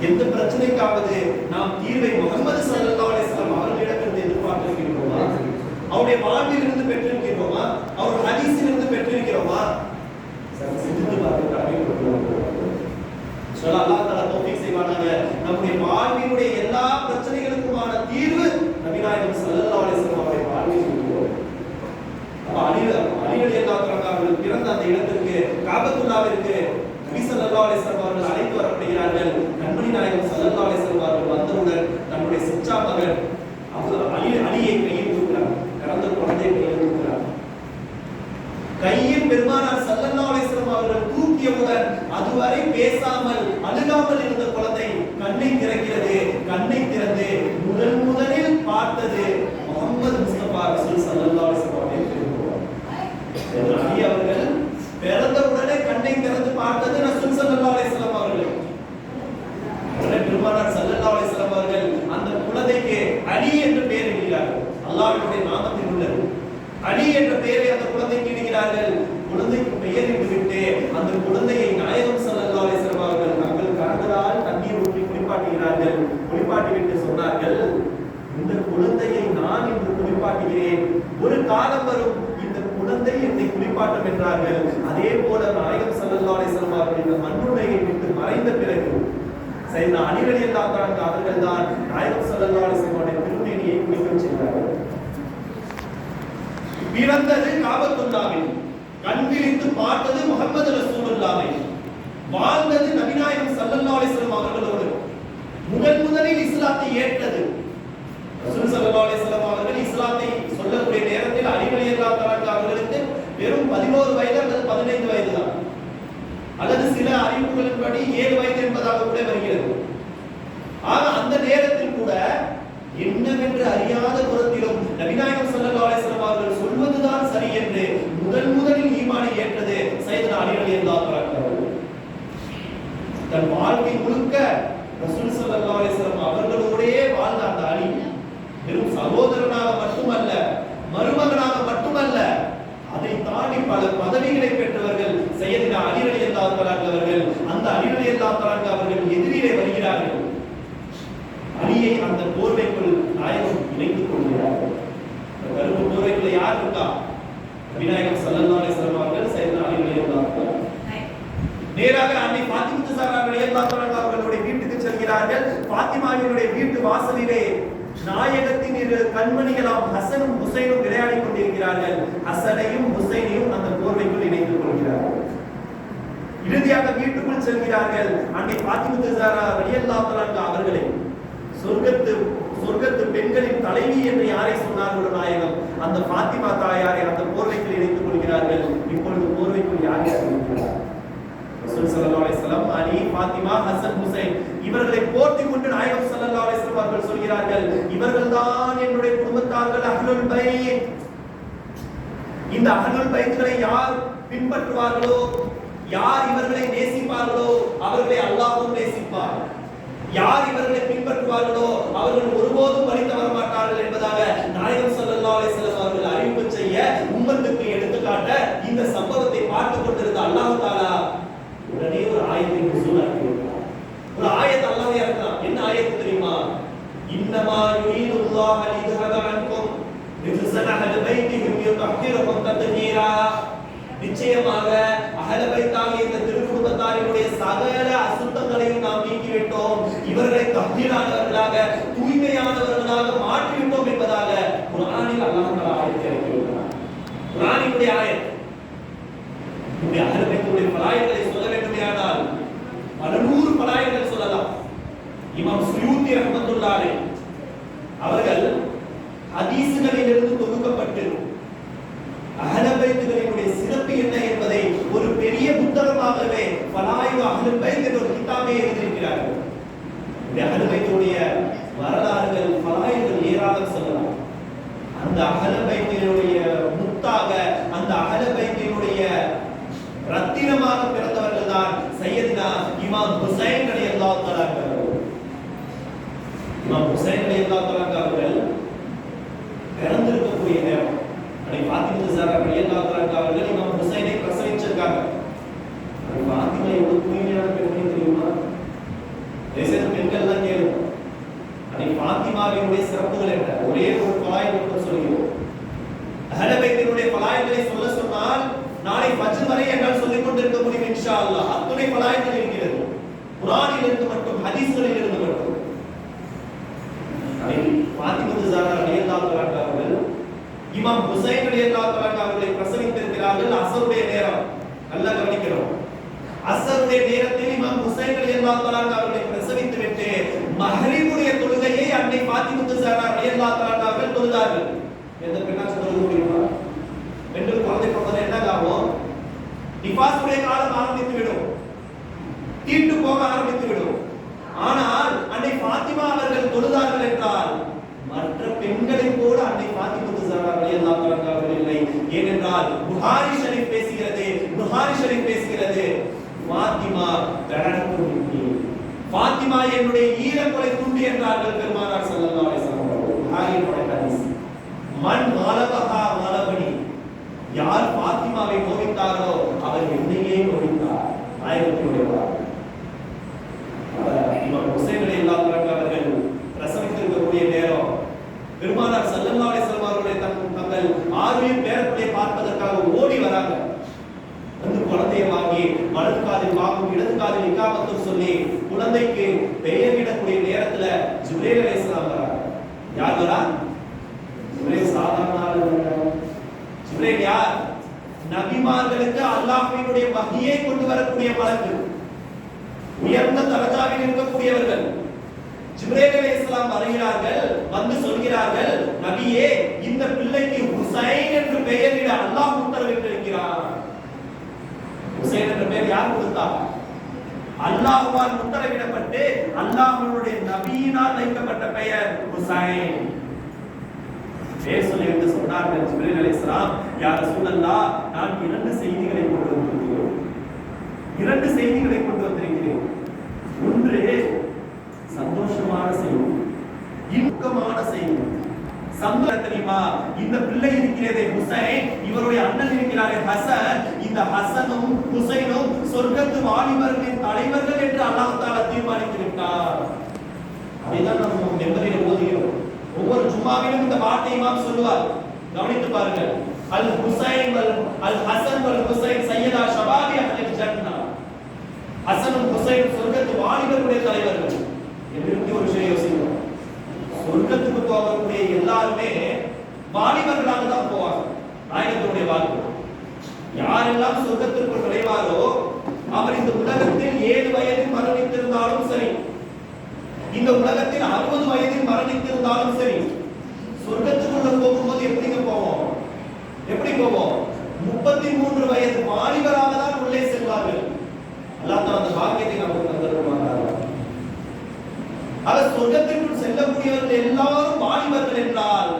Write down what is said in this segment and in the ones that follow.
எந்த பிரச்சனைக்காவது நாம் தீர்வை முகமது ஸல்லல்லாஹு அலைஹி வஸல்லம் அவர்களிடம் அவருடைய வாழ்வில் இருந்து பெற்றிருக்கிறோமா? அவர் ஹதீஸில் இருந்து பெற்றிருக்கிறோமா? சிந்தித்து பார்க்க கடமைப்பட்டிருக்கிறோம். அல்லாஹ் தஆலா தௌஃபீக் செய்வானாக. நம்முடைய வாழ்வினுடைய எல்லா பிரச்சனைகளுக்குமான தீர்வு நபி நாயகம் ஸல்லல்லாஹு அலைஹி வஸல்லம் அவருடைய வாழ்வில் இருக்கிறது. அப்ப அலி ரலியல்லாஹு தஆலா அவர்கள் பிறந்த அந்த இடத்திற்கு காபத்துல்லாவிற்கு நபி ஸல்லல்லாஹு அலைஹி வஸல்லம் அவர்கள் அழைத்து வரப்படுகிறார்கள். கண்மணி நாயகம் ஸல்லல்லாஹு அலைஹி வஸல்லம் அவர்கள் வந்தவுடன் தன்னுடைய சிச்சா மகன் அலியை கையில் கொடுக்கிறார். பிறந்த குழந்தையை கையில் கொடுக்கிறார். கையில் பெருமானார் ஸல்லல்லாஹு அலைஹி வஸல்லம் அவர்கள் தூக்கியவுடன் அதுவரை பேசாமல் அழுகாமல் இருந்த குழந்தை கண்ணை திறக்கிறது. கண்ணை திறந்து முதலில் பார்த்தது முஹம்மது முஸ்தபா ரசூல் ஸல்லல்லாஹு அலைஹி வஸல்லம் அலி அவர்கள் பிறந்த உடனே கண்ணை திறந்து பார்த்தது ரசூல் ஸல்லல்லாஹு அலைஹி வஸல்லம் அவர்கள். பெருமானார் ஸல்லல்லாஹு அலைஹி வஸல்லம் அவர்கள் அந்த குழந்தைக்கு அலி என்று பெயர் இடுகிறார்கள். அல்லாஹ்வுடைய நாமத்தில் உள்ளது அலி என்ற பெயரை அந்த குழந்தைக்கு இடுகிறார்கள். குழந்தைக்கு பெயர் இட்டுவிட்டு அந்த குழந்தையை நாயகம் ஸல்லல்லாஹு அலைஹி வஸல்லம் அவர்கள் தங்கள் கரங்களால் தண்ணீர் ஊற்றி குளிப்பாட்டுகிறார்கள். குளிப்பாட்டிவிட்டு சொன்னார்கள், இந்த குழந்தையை நான் இன்று குளிப்பாட்டுகிறேன், ஒரு காலம் வரும் இந்த குழந்தை என்னை குளிப்பாட்டும் என்றார்கள். அதே போல நாயகம் ஸல்லல்லாஹு அலைஹி வஸல்லம் அவர்கள் இந்த மண்ணுலகை விட்டு மறைந்த பிறகு சையத்னா அலி ரலியல்லாஹு அன்ஹு அவர்கள் தான் நாயகம் ஸல்லல்லாஹு அலைஹி வஸல்லம் அவருடைய திருமேனியை குளிக்கச் செய்தார்கள். பிறந்தது காபத்துல்லாவில், கண் விழித்து பார்த்தது முஹம்மது ரசூலுல்லாஹை, வாழ்ந்தது நபிநாயகம் ஸல்லல்லாஹு அலைஹி வஸல்லம் அவர்களோடு, முதலில் இஸ்லாத்தை ஏற்றது ரசூல் ஸல்லல்லாஹு அலைஹி வஸல்லம் அவர்கள் இஸ்லாத்தை சொல்லக்கூடிய நேரத்தில் அலி ரலியல்லாஹு அன்ஹு அவர்களுக்கு வெறும் 11 வயது அல்லது 15 வயது தான், அல்லது சில அறிவுகளின்படி 7 வயது என்பதாக கூட வருகிறது. ஆக அந்த நேரத்தில் கூட என்னவென்று அறியாத புறத்திலும் நபிநாயகம் ஸல்லல்லாஹு அலைஹி வஸல்லம் அவர்கள் சொல்வதுதான் சரி என்று முதலில் ஈமானை ஏற்றது சையத்னா அலி ரலியல்லாஹு அன்ஹு. தன் வாழ்க்கை முழுக்க ரசூல் ஸல்லல்லாஹு அலைஹி வஸல்லம் அவர்களோடே வாழ்ந்த அந்த அலி வெறும் சகோதரனாக மட்டுமல்ல, மருமகனாக மட்டுமல்ல, அதை தாண்டி பல பதவிகளை பெற்றவர்கள் சையத்னா அலி ரலியல்லாஹு அன்ஹு அவர்கள். அந்த அலி ரலியல்லாஹு அன்ஹு அவர்கள் எதிரிலே வருகிறார்கள். அலியை அந்த போர்வைக்குள் நாயகம் இணைத்துக் கொள்கிறார்கள். கருப்பு போர்வைக்குள்ள யார் இருக்கா? நபிநாயகம் ஸல்லல்லாஹு அலைஹி வஸல்லம் அவர்கள் சையத்னா அலி ரலியல்லாஹு அன்ஹு. நேராக அன்னை ஃபாத்திமா ஸஹரா ரலியல்லாஹு அன்ஹா அவர்களுடைய வீட்டுக்கு செல்கிறார்கள். ஃபாத்திமாவினுடைய வீட்டு வாசலிலே நாயகத்தின் இரு கண்மணிகளாம் ஹசனும் ஹுசைனும் விளையாடிக் கொண்டிருக்கிறார்கள். ஹசனையும் ஹுசைனையும் அந்த போர்வைக்குள் இணைத்துக் கொள்கிறார்கள். இறுதியாக வீட்டுக்குள் செல்கிறார்கள். அன்னை ஃபாத்திமா ஸஹரா ரலியல்லாஹு அன்ஹா அவர்களை சொர்க்கத்து பெண்களின் தலைவி என்று யாரை சொன்னார்களோ நாயகம், அந்த ஃபாத்திமா தாயாரை அந்த போர்வைக்குள் இணைத்துக் கொள்கிறார்கள். இப்பொழுது போர்வைக்குள் யாரை சொல்கிறார்? ரசூல் ஸல்லல்லாஹு அலைஹி வஸல்லம், அலி, ஃபாத்திமா, ஹசன், ஹுசைன் இவர்களை போர்த்தி கொண்டு நாயகம் ஸல்லல்லாஹு அலைஹி வஸல்லம் அவர்கள் சொல்கிறார்கள், இவர்கள்தான் என்னுடைய குடும்பத்தார்கள், அஹ்லுல் பைத். இந்த அஹ்லுல் பைத்களை யார் பின்பற்றுவார்களோ, யார் இவர்களை நேசிப்பார்களோ அவர்களை அல்லாஹ்வும் நேசிப்பார். யார் இவர்களை பின்பற்றுவார்களோ அவர்கள் ஒருபோதும் வழி தவற மாட்டார்கள் என்பதாக நாயகம் ஸல்லல்லாஹு அலைஹி வஸல்லம் அவர்கள் அறிவிப்பு செய்ய உம்மத்துக்கு எடுத்துக்காட்ட இந்த சம்பவத்தை பார்த்துக் கொண்டிருந்த அல்லாஹ் தஆலா உடனே ஒரு ஆயத்தை நுஸூல் ஆக்கினார். ஒரு ஆயத் அல்லாஹ் இறக்கினார். என்ன ஆயத்து தெரியுமா? இன்னமா யுரீதுல்லாஹு லியذهب عنكم رجس أهل بيتهم يطهرهم تطهيرا. நிச்சயமாக அஹ்ல பைத்தாகிய இந்த திருக்குடும்பத்தாரினுடைய சகல அசுத்தங்களையும் நாம் நீக்கிவிட்டோம், இவர்களை தஹ்தீரானவர்களாக தூய்மையானவர்களாக மாற்றிவிட்டோம் என்பதாக குர்ஆனில் அல்லாஹ் தஆலா ஆயத்தை இறக்கியுள்ளார். குர்ஆனினுடைய ஆயத். இந்த அஹ்ல பைத்துடைய ஃபலாயில்களை சொல்ல வேண்டுமேயானால் பல நூறு ஃபலாயில்கள் சொல்லலாம். இமாம் சுயூத்தி ரஹ்மத்துல்லாஹி அலைஹி அவர்கள் ஹதீஸ்களில் இருந்து தொகுக்கப்பட்டு அஹ்ல பைத்துகளினுடைய சிறப்பு என்ன என்பதை ஒரு பெரிய புத்தகமாகவே ஃபலாயில் அஹ்லுல் பைத் என்ற ஒரு கிதாபை எழுதியிருக்கிறார்கள். இந்த அஹ்ல பைத்துடைய வரலாறுகள் ஃபலாயில்கள் ஏராளம் சொல்லலாம். அந்த அஹ்ல பைத்தினுடைய முத்தாக, அந்த அஹ்ல பைத்தினுடைய ரத்தினமாக பிறந்தவர்கள் தான் சையத்னா இமாம் ஹுசைன் ரலியல்லாஹு தஆலா அவர்கள். இமாம் ஹுசைன் ரலியல்லாஹு தஆலா அவர்கள் பிறந்திருக்கக்கூடிய நேரம் ஃபாத்திமா ஸஹரா ரலியல்லாஹு தஆலா அவர்கள் இமாம் ஹுசைனை பிரசவிச்சிருக்காங்க. ஃபாத்திமா எவ்வளவு தூய்மையான பெண்மணி தெரியுமா? தேசத்து பெண்கள் தான் கேளுங்க. ஃபாத்திமாவினுடைய சிறப்புகள் என்ன? ஒரே ஒரு குழாய் மட்டும் சொல்லுகிறோம். அஹ்லே பைத்தினுடைய ஃபலாயில்களை சொல்ல சொன்னால் நாளை ஃபஜ்ர் வரை என்னால் சொல்லிக் கொண்டிருக்க முடியும் இன்ஷா அல்லாஹ். அத்துணை ஃபலாயில்கள் இருக்கிறது. குர்ஆனில் இருந்து மட்டும், ஹதீஸ்களில் இருந்து மட்டும். ஃபாத்திமா ஸஹ்ரா ரலியல்லாஹு தஆலா அவர்கள் இமாம் ஹுசைன் ரலியல்லாஹு தஆலா அவர்களை பிரசவித்திருக்கிறார்கள். அஸருடைய நேரம், நல்லா கவனிக்கிறோம். அஸருடைய நேரத்தில் இமாம் ஹுசைன் ரலியல்லாஹு தஆலா அவர்களை பிரசவித்துவிட்டு மஹ்ரிபுடைய தொழுகையை அன்னை ஃபாத்திமா ஸஹ்ரா ரலியல்லாஹு தஆலா அவர்கள் தொழுதார்கள். எந்த பெண்ணாச்சு தொழுக முடியுமா? பெண்கள் குழந்தை பிறந்தது என்ன ஆகும்? நிஃபாஸுடைய காலம் ஆரம்பித்து விடும், தீட்டு போக ஆரம்பித்து விடும். ஆனால் அன்னை ஃபாத்திமா அவர்கள் தொழுதார்கள் என்றால் மற்ற பெண்களை போல அன்னை ஃபாத்திமா ஸஹ்ரா ரலியல்லாஹு தஆலா அவர்கள் இல்லை. ஏனென்றால் புகாரி ஷரீஃப் பேசுகிறது ஃபாத்திமா தரணுக்கு, ஃபாத்திமா என்னுடைய ஈரக்கொலை துண்டு என்றார்கள் பெருமானார் ஸல்லல்லாஹு அலைஹி வஸல்லம். புகாரியுடைய ஹதீஸ். மன் வாலபஹா வாலபனி, யார் ஃபாத்திமாவை நோவித்தாரோ அவர் என்னையே நோவித்தார். நாயகத்தினுடைய வார்த்தை. இமாம் ஹுசைன் ரலியல்லாஹு தஆலா அவர்கள் பிரசவித்திருக்கக்கூடிய நேரம் பெருமானார் ஸல்லல்லாஹு அலைஹி வஸல்லம் அவர்களுடைய தங்கள் ஆறுயிர் பேரப்பிள்ளை பார்ப்பதற்காக ஓடி வராங்க. வந்து குழந்தையை வாங்கி வலது காதில் வாங்கும், இடது காதில் இக்காமத்து சொல்லி குழந்தைக்கு பெயரிடக்கூடிய நேரத்துல ஜிப்ரீல் அலைஹிஸ்ஸலாம் வராங்க. யார் வரா? ஜிப்ரீல் சாதாரண ஆள் இல்ல. ஜிப்ரீல் யார்? நபிமார்களுக்கு அல்லாஹ்வினுடைய வஹியை கொண்டு வரக்கூடிய மலக்கு, உயர்ந்த தரஜாவில் இருக்கக்கூடியவர்கள். ஜிப்ரீல் அலைஹிஸ்ஸலாம் வருகிறார்கள், வந்து சொல்கிறார்கள், நபியே இந்த பிள்ளைக்கு ஹுசைன் என்று பெயரிட அல்லாஹ் உத்தரவிட்டிருக்கிறார். ஹுசைன் என்ற பெயர் யார் கொடுத்தா? அல்லாஹ்வால் உத்தரவிடப்பட்டு அல்லாஹ்வுடைய நபியினால் வைக்கப்பட்ட பெயர் ஹுசைன். பேர் சொல்லி என்று சொன்னார்கள் ஜிப்ரீல் அலைஹிஸ்ஸலாம், யா ரசூலல்லாஹ், நான் இரண்டு செய்திகளை கொண்டு வந்திருக்கிறேன். ஒன்று சந்தோஷமான செய்தி, இன்பமான செய்தி. சந்தோஷம் தெரியுமா? இந்த பிள்ளை இருக்கிறதே ஹுசைன், இவருடைய அண்ணன் இருக்கிறாரே ஹசன், இந்த ஹசனும் ஹுசைனும் சொர்க்கத்து வாலிபர்களின் தலைவர்கள் என்று அல்லாஹ் தஆலா தீர்மானித்து விட்டார். அதைதான் நம்ம மெமரியில் ஓதுகிறோம். ஒவ்வொரு ஜும்மாவிலும் இந்த வார்த்தை இமாம் சொல்லுவார். கவனித்து பாருங்கள். அல் ஹுசைன் அல் ஹசன் வல் ஹுசைன் சையதா ஷபாபி அஹ்லில் ஜன்னah. ஹசனும் ஹுசைன் சொர்க்கத்து வாலிபர்களுடைய தலைவர்கள் என்று ஒரு விஷயம் யோசிக்கிறோம். சொர்க்கத்துக்கு போகக்கூடிய எல்லாருமே வாலிபர்களாக தான் போவாங்க. நாயகத்துடைய வாழ்க்கை யாரெல்லாம் சொர்க்கத்திற்குள் நுழைவாரோ அவர் இந்த உலகத்தில் 7 வயதில் மரணித்திருந்தாலும் சரி, இந்த உலகத்தில் 60 வயதில் மரணித்திருந்தாலும் சரி, சொர்க்கத்துக்குள்ள போகும்போது எப்படிங்க போவோம்? எப்படி போவோம்? 33 வயது வாலிபராக தான் உள்ளே செல்வார்கள். அல்லாஹ் தான் அந்த பாக்கியத்தை நமக்கு தந்திருக்கிறார். அவர் சொர்க்கத்திற்குள் செல்லக்கூடியவர்கள் எல்லாரும் வாலிபர்கள் என்றால்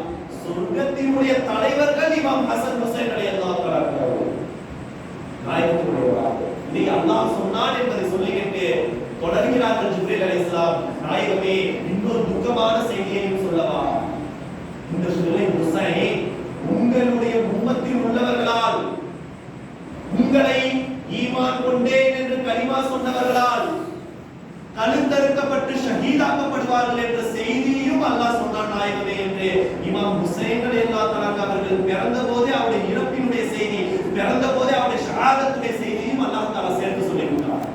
சொர்க்கத்தினுடைய தலைவர்கள் இமாம் ஹசன் ஹுசைன் ரலியல்லாஹு தஆலா நாயகத்துடைய வார்த்தை. இதை அல்லாஹ் சொன்னான் என்பதை சொல்லிவிட்டு தொடர்கிறார்கள் ஜிப்ரீல் அலைஹிஸ்ஸலாம், நாயகமே இன்னொரு துக்கமான செய்தியையும் சொல்லவா? இந்த பிள்ளை ஹுசைன் உங்களுடைய உம்மத்தில் உள்ளவர்களால், உங்களை ஈமான் கொண்டேன் என்று கலிமா சொன்னவர்களால் கழுத்தறுக்கப்பட்டு ஷஹீதாக்கப்படுவார்கள் என்ற செய்தியையும் அல்லாஹ் சொன்னான் நாயகமே என்று இமாம் ஹுசைன் ரலியல்லாஹு தஆலா அவர்கள் பிறந்த போதே அவருடைய இறப்பினுடைய செய்தி, பிறந்த போதே அவருடைய ஷஹாதத்துடைய செய்தியும் அல்லாஹ் தஆலா சேர்த்து சொல்லிவிட்டார்.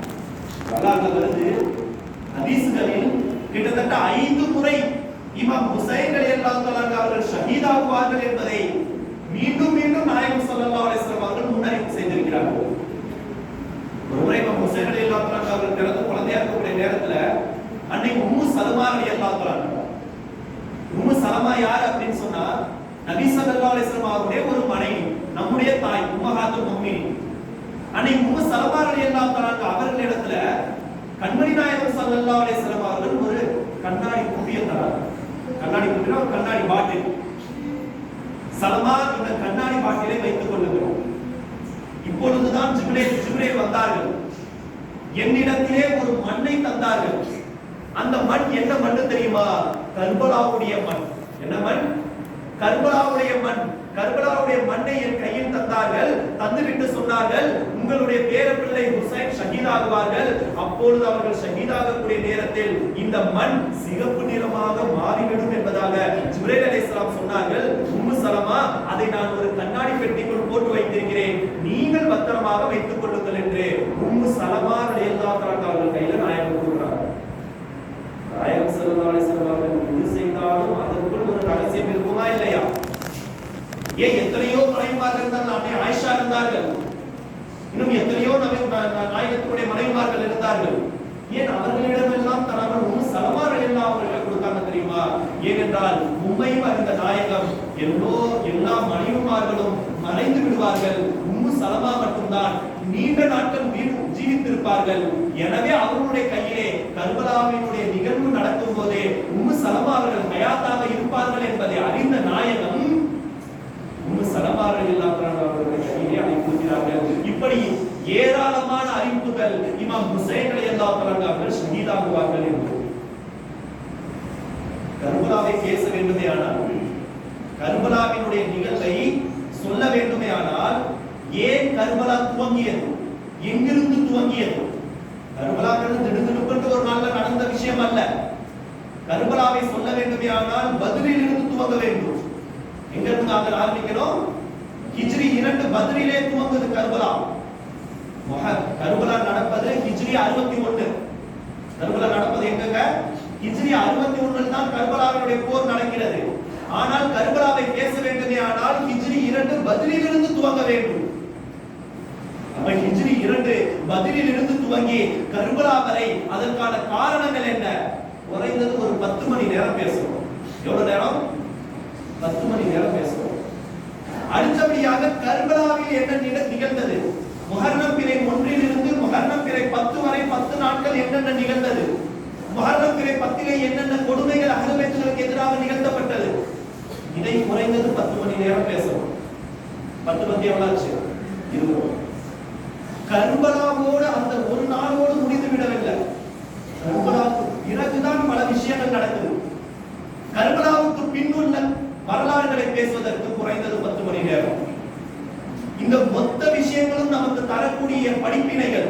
வரலாற்று வருது ஹதீஸ்களில் கிட்டத்தட்ட 5 முறை இமாம் ஹுசைன் ரலியல்லாஹு தஆலா அவர்கள் ஷஹீதாகுவார்கள் என்பதை மீண்டும் மீண்டும் நாயகம் ஸல்லல்லாஹு அலைஹி வஸல்லம் அவர்கள் முன்னறிவிப்பு செய்திருக்கிறார்கள். ஒரு முறை இமாம் ஹுசைன் ரலியல்லாஹு தஆலா அவர்கள் பிறந்த குழந்தையா இருக்கக்கூடிய நேரத்துல அன்னைக்கு உம்மு சலமா ரலியல்லாஹு தஆலா, உம்மு சலமா யார் அப்படின்னு சொன்னா நபி ஸல்லல்லாஹு அலைஹி வஸல்லம் அவருடைய ஒரு மனைவி, நம்முடைய தாய், உம்மஹாத்துல் முஃமினீன். அன்னைக்கு உம்மு சலமா ரலியல்லாஹு தஆலா அவர்களிடத்துல கண்மணி நாயகம் ஸல்லல்லாஹு அலைஹி வஸல்லம் அவர்கள் ஒரு கண்ணாடி குப்பியை தராங்க. கண்ணாடி குப்பினா ஒரு கண்ணாடி பாட்டில். சலமா இந்த கண்ணாடி பாட்டிலை வைத்துக் கொள்ளுகிறோம். இப்பொழுதுதான் ஜிப்ரீல் வந்தார்கள். என்னிடத்திலே ஒரு மண்ணை தந்தார்கள். அந்த மண் என்ன மண் தெரியுமா? கர்பலாவுடைய மண். என்ன மண்? கர்பலாவுடைய மண். கர்பலாவுடைய மண்ணை என் கையில் தந்தார்கள். தந்துவிட்டு சொன்னார்கள், உங்களுடைய பேரப்பிள்ளை ஹுசைன் ஷஹீதாகுவார்கள். அப்பொழுது அவர்கள் ஷஹீதாகக்கூடிய நேரத்தில் இந்த மண் சிகப்பு நிறமாக மாறிவிடும் என்பதாக ஜிப்ரீல் அலைஹிஸ்ஸலாம் சொன்னார்கள். உம்மு சலமா, அதை நான் ஒரு கண்ணாடி பெட்டிக்குள் போட்டு வைத்திருக்கிறேன், நீங்கள் பத்திரமாக வைத்துக் கொள்ளுங்கள் என்று உம்மு சலமா ரலியல்லாஹு அன்ஹா அவர்கள் கையில நாயகம் கொடுக்கிறார். நாயகம் ஸல்லல்லாஹு அலைஹி வஸல்லம் அவர்கள் எது செய்தாலும் அதற்குள் ஒரு ரகசியம் இருக்குமா இல்லையா? ஏன் எத்தனையோ மனைவிமார்கள் இருந்தார்கள், அன்னை ஆயிஷா இருந்தார்கள், இன்னும் எத்தனையோ நாயகத்துடைய மனைவிமார்கள் இருந்தார்கள். ஏன் அவர்களிடமெல்லாம் தராமல் உம்மு சலமா ரலியல்லாஹு அவர்கள் கொடுத்தாங்க தெரியுமா? ஏனென்றால் உம்மையும் அறிந்த நாயகம் எல்லா மனைவிமார்களும் மறைந்து விடுவார்கள், உம்மு சலமா மட்டும்தான் நீண்ட நாட்கள் ஜீவித்திருப்பார்கள். எனவே அவர்களுடைய கையிலே கர்பலாவினுடைய நிகழ்வு நடக்கும் போதே உம்மு சலமா அவர்கள் ஹயாத்தாக இருப்பார்கள் என்பதை அறிந்த நாயகம் உம்மு சலமா ரலியல்லாஹு அன்ஹா அவர்களுடைய கையிலே அனுப்பியிருக்கிறார்கள். இப்படி ஏராளமான அறிவிப்புகள் இமாம் ஹுசைன் ரலியல்லாஹு அன்ஹு அவர்கள் ஷஹீதாகுவார்கள் என்று. கர்பலாவை பேச வேண்டுமே ஆனால், கர்பலாவினுடைய நிகழ்வை சொல்ல வேண்டுமே ஆனால், ஏன் கர்பலா துவங்கியது, எங்கிருந்து துவங்கியது? கர்பலாங்கிறது திடுதிடுப்பென்று ஒரு நாள்ல நடந்த விஷயம் அல்ல. கர்பலாவை சொல்ல வேண்டுமே ஆனால் பத்ரில் இருந்து துவங்க வேண்டும். எங்கிருந்து நாங்கள் ஆரம்பிக்கிறோம்? ஹிஜ்ரி 2 பத்ரிலே துவங்குது கர்பலா. கர்பலா நடப்பது ஹிஜ்ரி 61. கர்பலா நடப்பது எங்கங்க? ஹிஜ்ரி 61 தான் கர்பலாவினுடைய போர் நடக்கிறது. ஆனால் கர்பலாவை பேச வேண்டுமே ஆனால் ஹிஜ்ரி 2 பத்ரில் இருந்து துவங்க வேண்டும். அப்ப ஹிஜ்ரி 2 பத்ரில் இருந்து துவங்கி கர்பலா வரை அதற்கான காரணங்கள் என்ன? குறைந்தது ஒரு 10 மணி நேரம் பேசுவோம். எவ்வளவு நேரம்? 10 மணி நேரம் பேசுவோம். அடுத்தபடியாக கர்பலாவில் என்ன நிகழ்ந்தது? முஹர்ரம் பிறை 1 இருந்து முஹர்ரம் பிறை 10 வரை 10 நாட்கள் என்னென்ன நிகழ்ந்தது? முஹர்ரம் பிறை 10 என்னென்ன கொடுமைகள் அஹ்லுல் பைத்துக்கு எதிராக நிகழ்த்தப்பட்டது? இதை குறைந்தது 10 மணி நேரம் பேசணும். 10 எவ்வளவு ஆச்சு? 20. கர்பலாவோடு அந்த ஒரு நாளோடு முடிந்து விடவில்லை. கர்பலாவுக்கு பிறகுதான் பல விஷயங்கள் நடக்குது. கர்பலாவுக்கு பின்னுள்ள வரலாறுகளை பேசுவதற்கு குறைந்தது 10 மணி நேரம். இந்த மொத்த விஷயங்களும் நமக்கு தரக்கூடிய படிப்பினைகள்,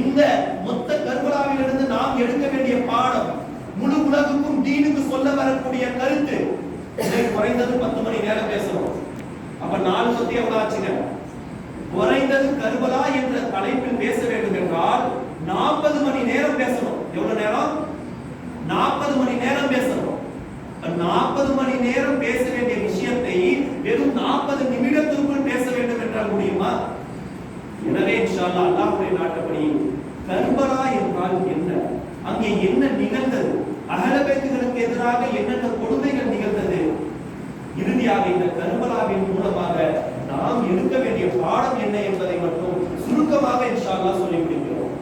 இந்த மொத்த கர்பலாவிலிருந்து நாம் எடுக்க வேண்டிய பாடம், முழு உலகுக்கும் தீனுக்கு சொல்ல வரக்கூடிய கருத்து, இதை குறைந்தது 10 மணி நேரம் பேசணும். அப்ப 4 பத்தி எவ்வளவு ஆச்சுங்க? குறைந்தது கர்பலா என்ற தலைப்பில் பேச வேண்டும் என்றால் 40 மணி நேரம் பேசணும். எவ்வளவு நேரம்? 40 மணி நேரம் பேசணும். 40 மணி நேரம் பேச வேண்டிய விஷயத்தை வெறும் 40 நிமிடத்திற்குள் பேச வேண்டும் என்றால் முடியுமா? எனவே இன்ஷா அல்லாஹ் அல்லாஹ்வுடைய நாட்டப்படி கர்பலா என்றால் என்ன, அங்கே என்ன நிகழ்ந்தது, அஹ்லுல் பைத்துகளுக்கு எதிராக என்னென்ன கொடுமைகள் நிகழ்ந்தது, இறுதியாக இந்த கர்பலாவின் மூலமாக நாம் எடுக்க வேண்டிய பாடம் என்ன என்பதை மட்டும் சுருக்கமாக இன்ஷா அல்லாஹ் சொல்லி முடிக்கிறோம்.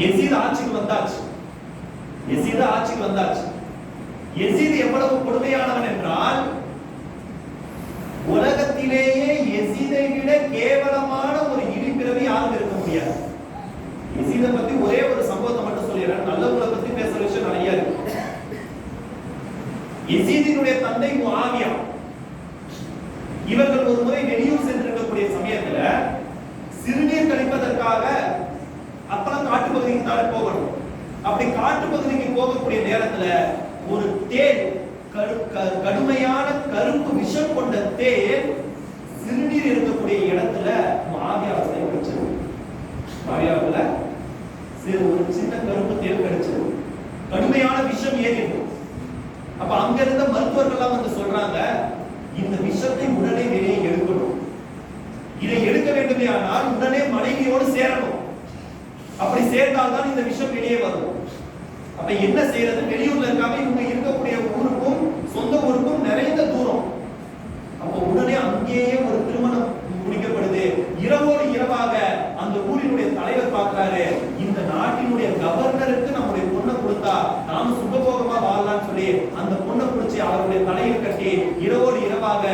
யஸீத் ஆட்சிக்கு வந்தாச்சு. யஸீத் ஆட்சிக்கு வந்தாச்சு. யஸீத் எவ்வளவு கொடுமையானவன் என்றால், உலகத்திலேயே யஸீதை விட கேவலமான ஒரு இழிபிறவி யாரும் இருக்க முடியாது. யஸீதை பத்தி ஒரே ஒரு சம்பவத்தை மட்டும் சொல்லிடுறேன். நல்லவங்களை பத்தி பேசுற விஷயம் நிறைய இருக்கு. யஸீதினுடைய தந்தை முஆவியா, இவர்கள் ஒரு முறை வெளியூர் சென்றிருக்கக்கூடிய சமயத்துல சிறுநீர் கழிப்பதற்காக அப்பெல்லாம் காட்டு பகுதிக்கு தான் போகணும். அப்படி காட்டு பகுதிக்கு போகக்கூடிய நேரத்துல ஒரு தேள், கடுமையான கருப்பு விஷம் கொண்ட தேள் சிறுநீர் இருக்கக்கூடிய இடத்துல முஆவியாவை கடிச்சது. முஆவியாவுல ஒரு சின்ன கருப்பு தேள் கடிச்சது. கடுமையான விஷம் ஏறிடும். அப்ப அங்க இருந்த மருத்துவர்கள் எல்லாம் வந்து சொல்றாங்க, இந்த விஷத்தை உடனே வெளியே எடுக்கணும். இதை எடுக்க வேண்டுமே ஆனால் உடனே மனைவியோடு சேரணும். அப்படி சேர்ந்தால்தான் இந்த விஷம் வெளியே வரும். அப்ப என்ன செய்யறது? வெளியூர்ல இருக்காம இவங்க இருக்கக்கூடிய ஊருக்கும் சொந்த ஊருக்கும் நிறைய தூரம். அப்ப உடனே அங்கேயே ஒரு திருமணம் முடிக்கப்படுது. இரவோடு இரவாக அந்த ஊரினுடைய தலைவர் பார்க்கிறாரு, இந்த நாட்டினுடைய கவர்னருக்கு நம்முடைய பொண்ணை கொடுத்தா நாம சுகபோகமா வாழலாம்னு சொல்லி அந்த பொண்ணை பிடிச்சி அவருடைய தலையில் கட்டி இரவோடு இரவாக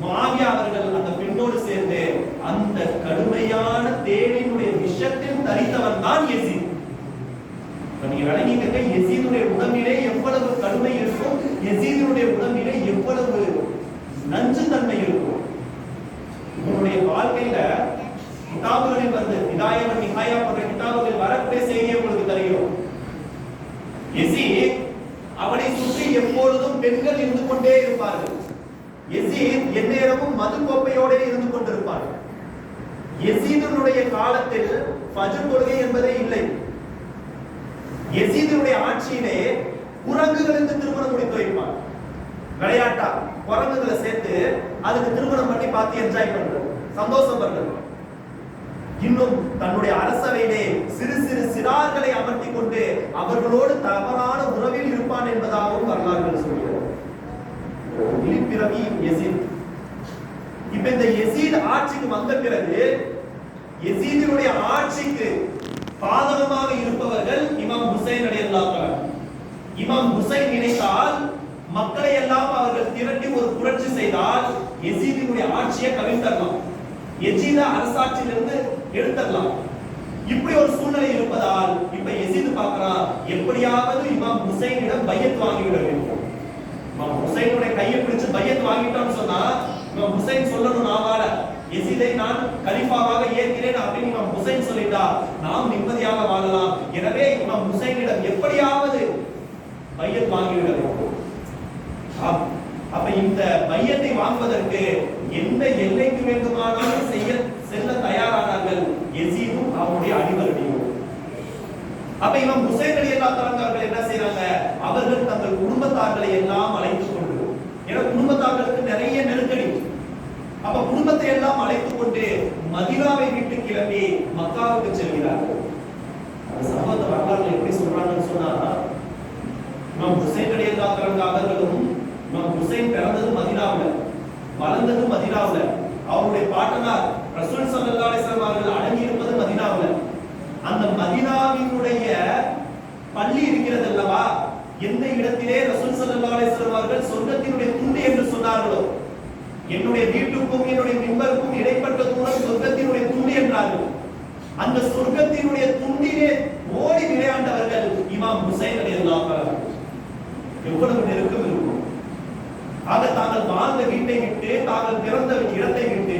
முஆவியா அவர்கள் அந்த பெண்ணோடு சேர்ந்து அந்த கடுமையான தேளினுடைய விஷத்தில் தரித்தவன் தான் யஸீத். நீங்க விளங்கிக்கங்க, யசீதுடைய உடம்பிலே எவ்வளவு கடுமை இருக்கும், யசீதுடைய உடம்பிலே எவ்வளவு நஞ்சுத்தன்மை இருக்கும். உங்களுடைய வாழ்க்கையில கிதாபுகளில் வந்து ஹிதாயத் நிஹாயா போன்ற கிதாபுகளில் வரக்கூடிய செய்தியை உங்களுக்கு தெரியும். யசீத் அவனை சுற்றி எப்பொழுதும் பெண்கள் இருந்து கொண்டே இருப்பார்கள். யசீத் எந்நேரமும் மது கோப்பையோடே இருந்து கொண்டிருப்பார். யசீதுடைய காலத்தில் ஃபஜ்ர் தொழுகை என்பதே இல்லை. யசீதுடைய ஆட்சியிலே குரங்குகளுக்கு திருமணம் முடித்து வைப்பார். விளையாட்டா குரங்குகளை சேர்த்து அதுக்கு திருமணம் பண்ணி பார்த்து என்ஜாய் பண்றது, சந்தோஷம் பண்றது. இன்னும் தன்னுடைய அரசவையிலே சிறு சிறு சிறார்களை அமர்த்தி கொண்டு அவர்களோடு தவறான உறவில் இருப்பான் என்பதாகவும் வரலாறுகள் சொல்கிறது. பிறவி யசீத். இப்ப இந்த யசீத் ஆட்சிக்கு வந்த பிறகு யசீதினுடைய ஆட்சிக்கு பாதகமாக இருப்பவர்கள் இமாம் ஹுசைன் ரலியல்லாஹு அன்ஹு. இமாம் ஹுசைன் நினைத்தால் மக்களை எல்லாம் அவர்கள் திரட்டி ஒரு புரட்சி செய்தால் யசீதினுடைய ஆட்சியை கவிழ்த்தரலாம், யசீத அரசாட்சியிலிருந்து எடுத்துடலாம். இப்படி ஒரு சூழ்நிலை இருப்பதால் இப்ப யசீத் பார்க்கிறான், எப்படியாவது இமாம் ஹுசைனிடம் பையத் வாங்கிவிட வேண்டும். இமாம் ஹுசைனுடைய கையை பிடிச்சு பையத் வாங்கிட்டான்னு சொன்னா இமாம் ஹுசைன் சொல்லணும், நாவால யசீதை நான் கலீஃபாவாக ஏற்கிறேன் அப்படின்னு இமாம் ஹுசைன் சொல்லிட்டா நாம் நிம்மதியாக வாழலாம். எனவே இமாம் ஹுசைனிடம் எப்படியாவது பையத் வாங்கிவிட வேண்டும். அப்ப இந்த பையத்தை வாங்குவதற்கு எந்த எல்லைக்கு வேண்டுமானாலும் செல்ல தயாரானார்கள் யசீதும் அவருடைய அடிவருடையும். அப்ப இமாம் ஹுசைன் ரலியல்லாஹு அன்ஹு அவர்கள் என்ன செய்றாங்க, அவர்கள் தங்கள் குடும்பத்தார்களை எல்லாம் அழைத்துக் கொண்டு, ஏன்னா குடும்பத்தார்களுக்கு நிறைய நெருக்கடி, அப்ப குடும்பத்தை எல்லாம் அழைத்துக் கொண்டு மதீனாவை விட்டு கிளம்பி மக்காவுக்கு செல்கிறார்கள். அந்த சம்பவத்தை வரலாறுல எப்படி சொல்றாங்கன்னு சொன்னா, இமாம் ஹுசைன் ரலியல்லாஹு அன்ஹு அவர்களும், இமாம் ஹுசைன் பிறந்தது மதீனாவுல, வளர்ந்தது மதீனாவுல, அவருடைய பாட்டனார் ரசூல் ஸல்லல்லாஹு அலைஹி வஸல்லம் அவர்கள் அடங்கி இருப்பது மதீனாவுல. அந்த மதீனாவினுடைய பள்ளி இருக்கிறது அல்லவா, எந்த இடத்திலே ரசூல் ஸல்லல்லாஹு அலைஹி வஸல்லம் அவர்கள் சொர்க்கத்தினுடைய துண்டு என்று சொன்னார்களோ, என்னுடைய வீட்டுக்கும் என்னுடைய மிம்பருக்கும் இடைப்பட்ட தூரம் சொர்க்கத்தினுடைய துண்டு என்றார்கள். அந்த சொர்க்கத்தினுடைய துண்டிலே ஓடி விளையாண்டவர்கள் இமாம் ஹுசைன் ரலியல்லாஹு அன்ஹு. எவ்வளவு நெருக்கம் இருக்கும். ஆக தாங்கள் வாழ்ந்த வீட்டை விட்டு, தாங்கள் பிறந்த இடத்தை விட்டு,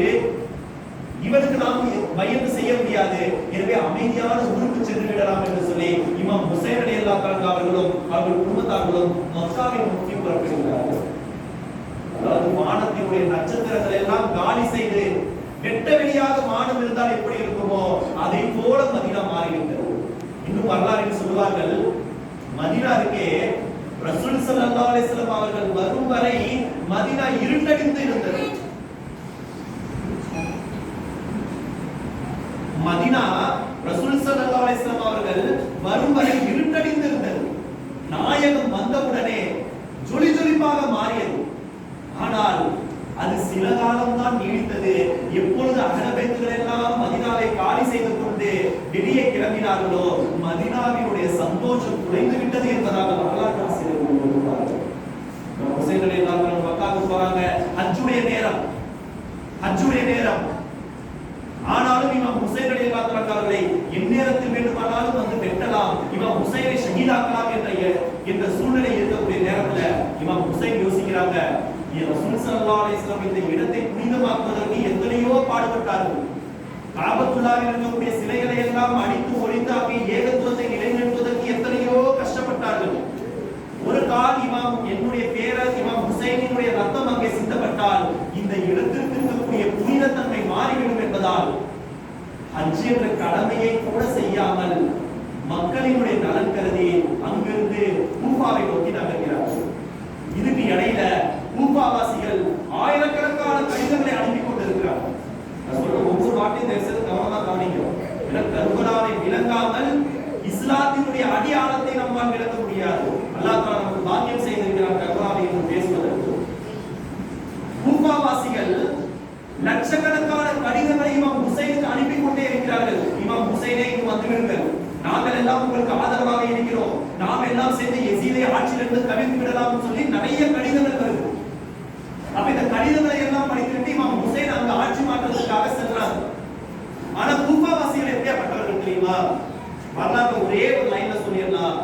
இவருக்கு நாம் பையத்து செய்ய முடியாது, எனவே அமைதியான ஊருக்கு சென்று விடலாம் என்று சொல்லி இமாம் ஹுசைன் ரலியல்லாஹு அன்ஹு அவர்களும் அவர்கள் குடும்பத்தார்களும் மக்காவை நோக்கி புறப்படுகிறார்கள். அதாவது வானத்தினுடைய நட்சத்திரங்களை எல்லாம் காலி செய்து வெட்ட வெளியாக வானம் இருந்தால் எப்படி இருக்குமோ அதை போல மதீனா மாறிவிட்டது. இன்னும் வரலாறு சொல்லுவார்கள், மதீனாவுக்கே ரசூல் ஸல்லல்லாஹு அலைஹி வஸல்லம் அவர்கள் வரும் வரை மதீனா இருண்டடிந்து இருந்தது. மதீனா ரசூல் ஸல்லல்லாஹு அலைஹி வஸல்லம் அவர்கள் வரும் வரை இருண்டடிந்து இருந்தது. நாயகம் வந்தவுடனே ஜொலி ஜொலிப்பாக மாறியது. ஆனால் அது சில காலம் தான் நீடித்தது. எப்பொழுது அஹ்லபைத்துகள் எல்லாம் மதீனாவை காலி செய்து கொண்டு வெளியே கிளம்பினார்களோ மதீனாவினுடைய சந்தோஷம் குறைந்து விட்டது என்பதாக வரலாற்று ஆசிரியர்கள் கூறுகிறார்கள். ஹுசைன் ரலியல்லாஹு அன்ஹு மக்காவுக்கு போறாங்க, ஹஜ்ஜுடைய நேரம். ஆனாலும் இமாம் ஹுசைன் ரலியல்லாஹு அன்ஹு அவர்களை எந்நேரத்தில் வேண்டுமானாலும் வந்து வெட்டலாம், இமாம் ஹுசைனை ஷஹீதாக்கலாம் என்ற சூழ்நிலை இருக்கக்கூடிய நேரத்துல இமாம் ஹுசைன் யோசிக்கிறாங்க, ரசூல் ஸல்லல்லாஹு அலைஹி வஸல்லம் இந்த இடத்தை புனிதமாக்குவதற்கு எத்தனையோ பாடுபட்டார்கள். காபத்துல்லாஹ்வில் இருக்கக்கூடிய சிலைகளை எல்லாம் அடித்து ஒழித்தாக்கி ஏகத்துவத்தை நிலைநிறுத்துவதற்கு எத்தனையோ கஷ்டப்பட்டார்கள். ஒரு கால் என்னுடைய பேரர் இமாம் ஹுசைனினுடைய ரத்தம் அங்கே சிந்தப்பட்டால் இந்த இடத்திற்கு இருக்கக்கூடிய புனிதத்தன்மை மாறிவிடும் என்பதால் ஹஜ் என்ற கடமையை கூட செய்யாமல் மக்களினுடைய நலன் கருதி அங்கிருந்து கூஃபாவை நோக்கி நகர்கிறார்கள். இதுக்கு இடையில கூஃபாவாசிகள் ஆயிரக்கணக்கான கடிதங்களை அனுப்பி கொண்டிருக்கிறார்கள். நான் சொல்ற ஒவ்வொரு வார்த்தையும் தயவுசெய்து கவனமா கவனிக்கிறோம். கர்பலாவை விளங்காமல் இஸ்லாத்தினுடைய அடியாளத்தை நம்மால் விளக்க முடியாது. அல்லாஹ் தஆலா நமக்கு பாக்கியம் செய்திருக்கிறார் கர்பலாவை என்று பேசுவதற்கு. கூஃபாவாசிகள் லட்சக்கணக்கான கடிதங்களை இமாம் ஹுசைனுக்கு அனுப்பி கொண்டே இருக்கிறார்கள். இமாம் ஹுசைனே இங்கு வந்துவிடுங்கள், நாங்கள் எல்லாம் உங்களுக்கு ஆதரவாக இருக்கிறோம், நாம் எல்லாம் சேர்ந்து யசீதை ஆட்சியிலிருந்து கவிழ்த்து விடலாம் சொல்லி நிறைய கடிதங்கள் வருது. அப்ப இந்த கடிதங்களை எல்லாம் படித்துவிட்டு இமாம் ஹுசைன் அங்க ஆட்சி மாற்றத்துக்காக சென்றாங்க. ஆனா கூஃபாவாசிகள் எப்படியாப்பட்டவர்கள் தெரியுமா? வரலாறு ஒரே ஒரு லைன்ல சொல்லிடலாம்,